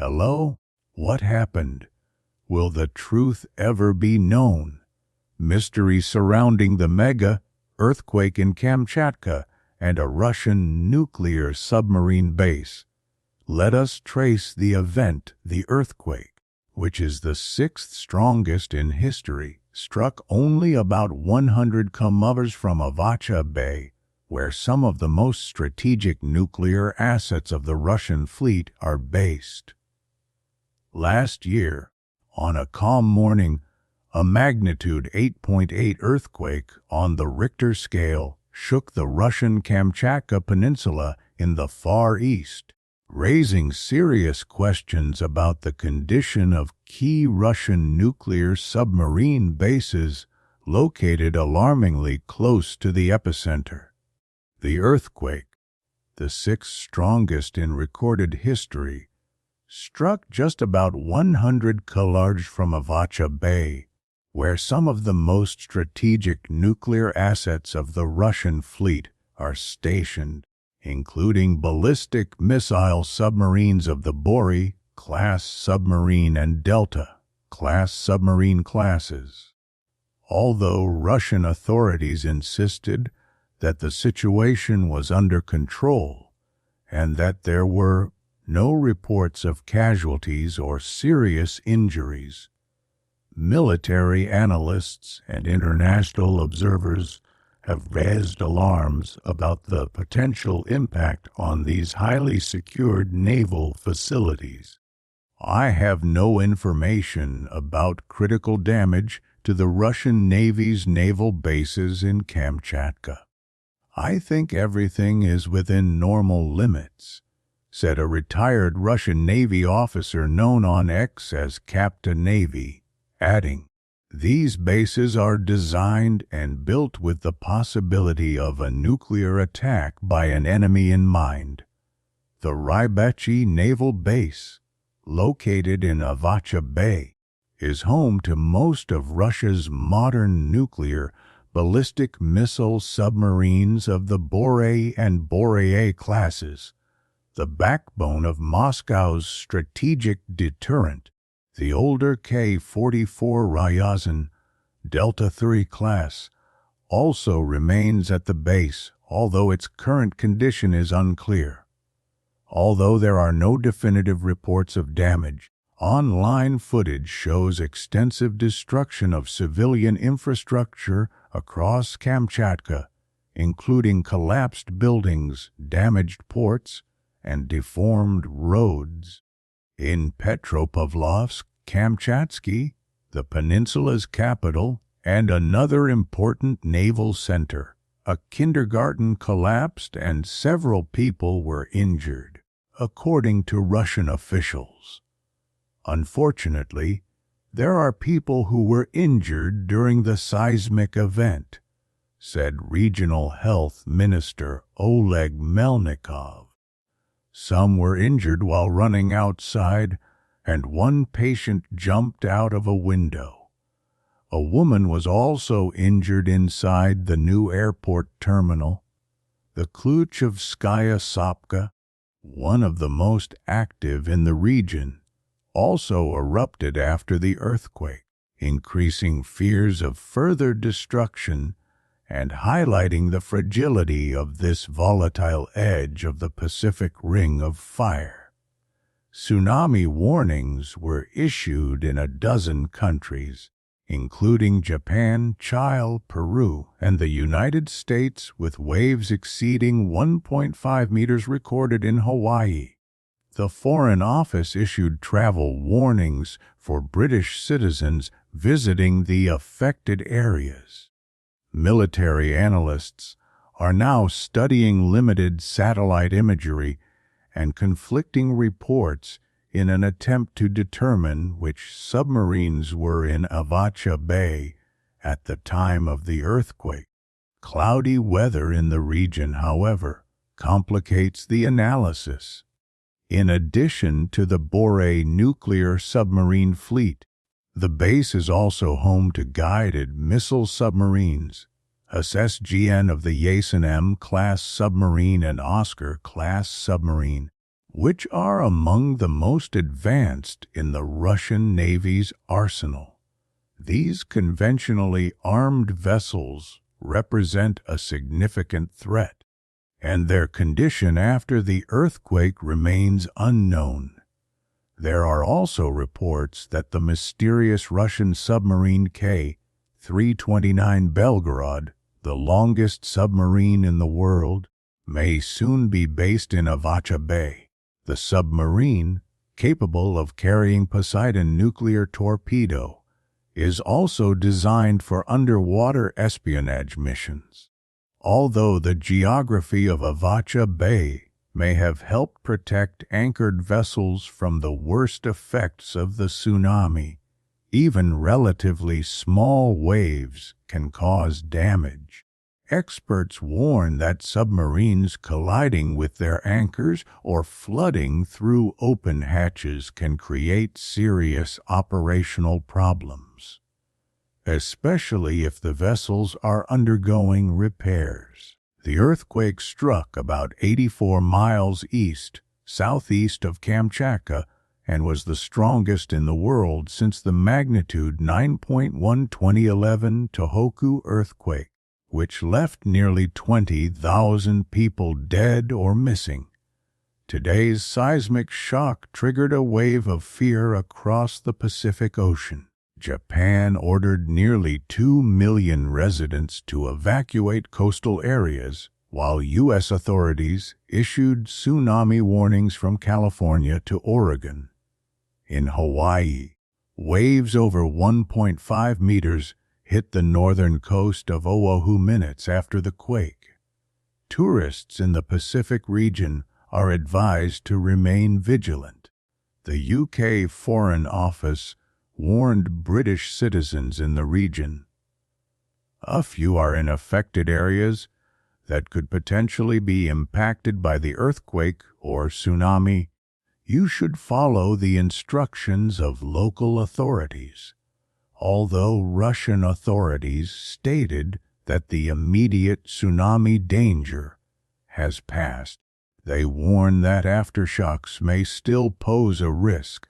Hello? What happened? Will the truth ever be known? Mystery surrounding the mega earthquake in Kamchatka and a Russian nuclear submarine base. Let us trace the event. The earthquake, which is the sixth strongest in history, struck only about 100 kilometers from Avacha Bay, where some of the most strategic nuclear assets of the Russian fleet are based. Last year, on a calm morning, a magnitude 8.8 earthquake on the Richter scale shook the Russian Kamchatka Peninsula in the Far East, raising serious questions about the condition of key Russian nuclear submarine bases located alarmingly close to the epicenter. The earthquake, the sixth strongest in recorded history, struck just about 100 kilometers from Avacha Bay, where some of the most strategic nuclear assets of the Russian fleet are stationed, including ballistic missile submarines of the Bori-class submarine and Delta-class submarine classes. Although Russian authorities insisted that the situation was under control and that there were no reports of casualties or serious injuries, military analysts and international observers have raised alarms about the potential impact on these highly secured naval facilities. I have no information about critical damage to the Russian Navy's naval bases in Kamchatka. I think everything is within normal limits, said a retired Russian Navy officer known on X as Captain Navy, adding, "These bases are designed and built with the possibility of a nuclear attack by an enemy in mind." The Rybachi Naval Base, located in Avacha Bay, is home to most of Russia's modern nuclear ballistic missile submarines of the Bore and Boreas classes, the backbone of Moscow's strategic deterrent. The older K-44 Ryazan Delta III class also remains at the base, although its current condition is unclear. Although there are no definitive reports of damage, online footage shows extensive destruction of civilian infrastructure across Kamchatka, including collapsed buildings, damaged ports, and deformed roads. In Petropavlovsk, Kamchatsky, the peninsula's capital and another important naval center, a kindergarten collapsed and several people were injured, according to Russian officials. Unfortunately, there are people who were injured during the seismic event, said Regional Health Minister Oleg Melnikov. Some were injured while running outside, and one patient jumped out of a window. A woman was also injured inside the new airport terminal. The Kluchevskaya Sopka, one of the most active in the region, also erupted after the earthquake, increasing fears of further destruction and highlighting the fragility of this volatile edge of the Pacific Ring of Fire. Tsunami warnings were issued in a dozen countries, including Japan, Chile, Peru, and the United States, with waves exceeding 1.5 meters recorded in Hawaii. The Foreign Office issued travel warnings for British citizens visiting the affected areas. Military analysts are now studying limited satellite imagery and conflicting reports in an attempt to determine which submarines were in Avacha Bay at the time of the earthquake. Cloudy weather in the region, however, complicates the analysis. In addition to the Bore nuclear submarine fleet, the base is also home to guided missile submarines, SSGN of the Yasen M-class submarine and Oscar-class submarine, which are among the most advanced in the Russian Navy's arsenal. These conventionally armed vessels represent a significant threat, and their condition after the earthquake remains unknown. There are also reports that the mysterious Russian submarine K-329 Belgorod, the longest submarine in the world, may soon be based in Avacha Bay. The submarine, capable of carrying Poseidon nuclear torpedo, is also designed for underwater espionage missions. Although the geography of Avacha Bay may have helped protect anchored vessels from the worst effects of the tsunami, even relatively small waves can cause damage. Experts warn that submarines colliding with their anchors or flooding through open hatches can create serious operational problems, especially if the vessels are undergoing repairs. The earthquake struck about 84 miles southeast of Kamchatka and was the strongest in the world since the magnitude 9.1 2011 Tohoku earthquake, which left nearly 20,000 people dead or missing. Today's seismic shock triggered a wave of fear across the Pacific Ocean. Japan ordered nearly 2 million residents to evacuate coastal areas, while U.S. authorities issued tsunami warnings from California to Oregon. In Hawaii, waves over 1.5 meters hit the northern coast of Oahu minutes after the quake. Tourists in the Pacific region are advised to remain vigilant. The UK Foreign Office warned British citizens in the region. If you are in affected areas that could potentially be impacted by the earthquake or tsunami, you should follow the instructions of local authorities. Although Russian authorities stated that the immediate tsunami danger has passed, they warn that aftershocks may still pose a risk,